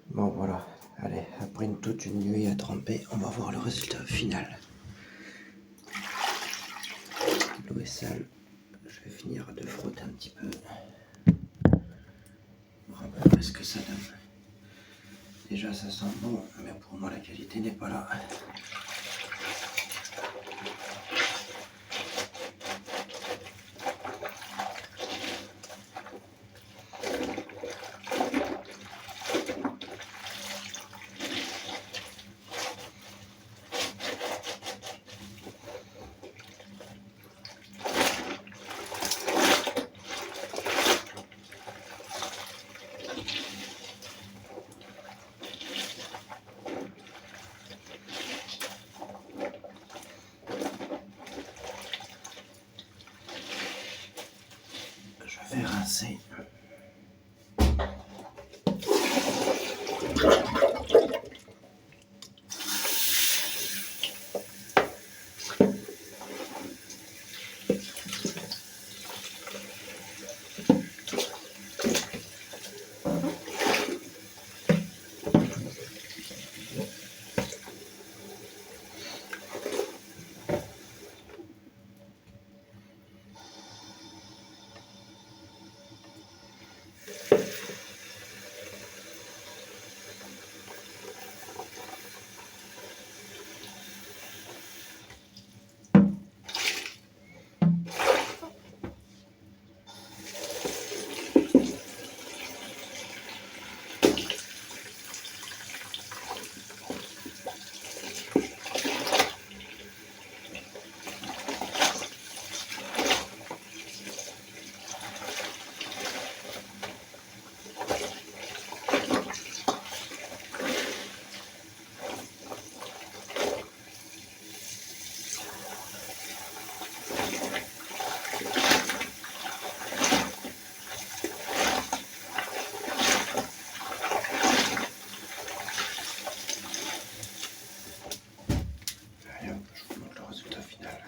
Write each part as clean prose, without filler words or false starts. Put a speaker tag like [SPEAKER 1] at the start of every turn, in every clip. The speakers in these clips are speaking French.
[SPEAKER 1] Bon voilà, allez, après toute une nuit à tremper, on va voir le résultat final. L'eau est sale, je vais finir de frotter un petit peu. Voir à peu près ce que ça donne. Déjà ça sent bon, mais pour moi la qualité n'est pas là. Je vais rincer. Allez hop, je vous montre le résultat final.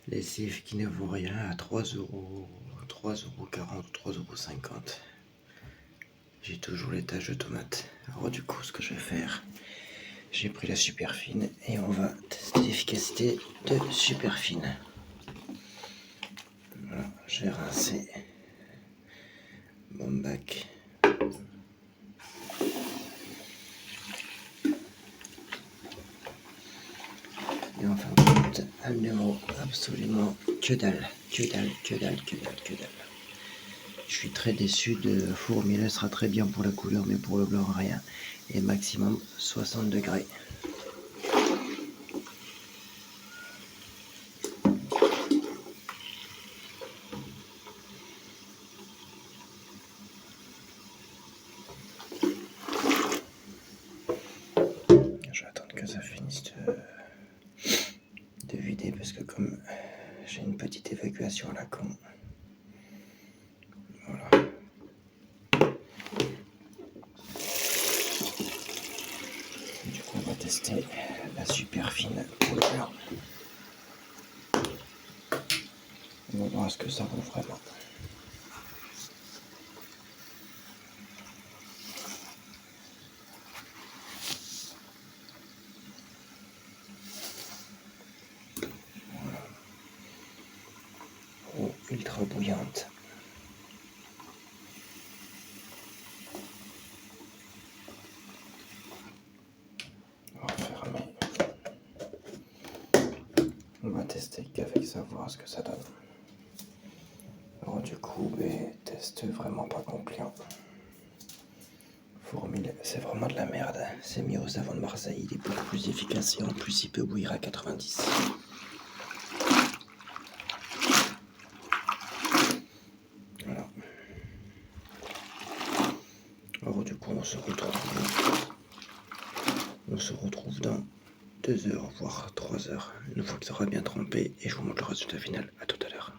[SPEAKER 1] Lessive qui ne vaut rien à 3 €, 3,40 €, 3,50 €. J'ai toujours les taches de tomates. Alors du coup, ce que je vais faire, j'ai pris la super fine et on va tester l'efficacité de super fine. Voilà, j'ai rincé mon bac. Et en fin de compte, elle ne vaut absolument que dalle, que dalle, que dalle, que dalle, que dalle. Je suis très déçu de fourmi, elle sera très bien pour la couleur, mais pour le blanc, rien. Et maximum 60 degrés. Je vais attendre que ça finisse de vider parce que comme j'ai une petite évacuation à la con. Voilà. Du coup, on va tester la super fine pour le blanc. On va voir ce que ça vaut vraiment. Voilà. Eau ultra bouillante. On va fermer. On va tester qu'avec ça, voir ce que ça donne. Alors du coup, test vraiment pas concluant. Fourmile, c'est vraiment de la merde. C'est mis au savon de Marseille, il est beaucoup plus efficace et en plus il peut bouillir à 90. Voilà. Alors du coup, on se retrouve dans 2 heures, voire 3 heures, une fois que ça aura bien trempé, et je vous montre le résultat final. À tout à l'heure.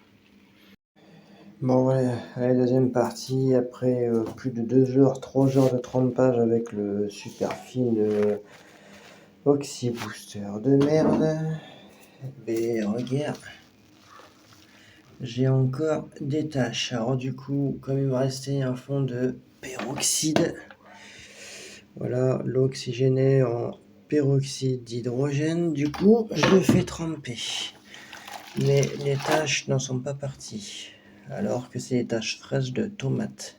[SPEAKER 1] Bon ouais, allez, deuxième partie, après plus de 2 heures, 3 heures de trempage avec le super fine Oxy Booster de merde. Mais regarde, j'ai encore des taches. Alors du coup, comme il me restait un fond de peroxyde, voilà, l'oxygéné en peroxyde d'hydrogène, du coup, je le fais tremper. Mais les taches n'en sont pas parties, alors que c'est des taches fraîches de tomates.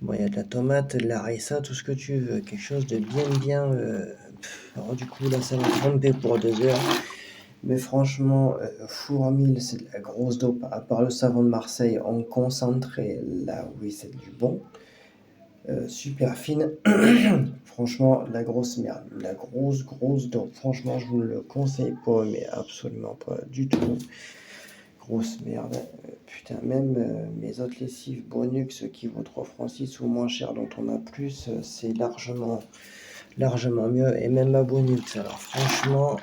[SPEAKER 1] Bon, il y a de la tomate, de la harissa, tout ce que tu veux, quelque chose de bien. Alors du coup, là, ça va tremper pour 2 heures. Mais franchement, four mille, c'est de la grosse dope. À part le savon de Marseille en concentré, là oui, c'est du bon. Super fine. Franchement, la grosse merde. La grosse dope. Franchement, je vous le conseille pas, mais absolument pas du tout. Grosse merde. Putain, même mes autres lessives Bonux qui vaut 3 francs 6 ou moins cher dont on a plus, c'est largement mieux. Et même ma Bonux. Alors franchement,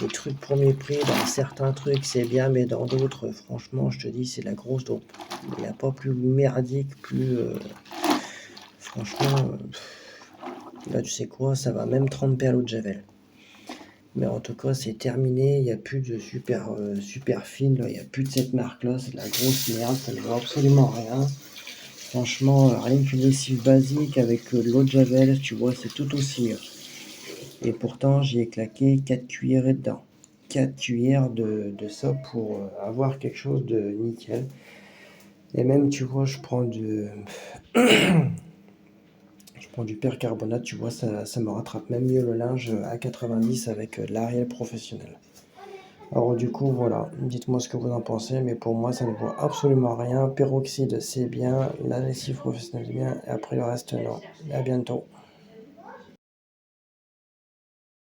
[SPEAKER 1] les trucs premier prix, dans certains trucs c'est bien, mais dans d'autres, franchement, je te dis, c'est la grosse dope. Il n'y a pas plus merdique, plus... franchement, là tu sais quoi, ça va même tremper à l'eau de Javel. Mais en tout cas, c'est terminé, il n'y a plus de super fine, il n'y a plus de cette marque-là, c'est de la grosse merde, ça ne vaut absolument rien. Franchement, rien qu'une lessive basique avec de l'eau de Javel, tu vois, c'est tout aussi mieux. Et pourtant, j'y ai claqué 4 cuillerées dedans. 4 cuillères de ça pour avoir quelque chose de nickel. Et même, tu vois, je prends du percarbonate, tu vois, ça me rattrape même mieux le linge à 90 avec l'Ariel professionnel. Alors du coup, voilà, dites-moi ce que vous en pensez, mais pour moi, ça ne vaut absolument rien. Peroxyde, c'est bien, la lessive professionnelle, c'est bien, et après le reste, non. À bientôt.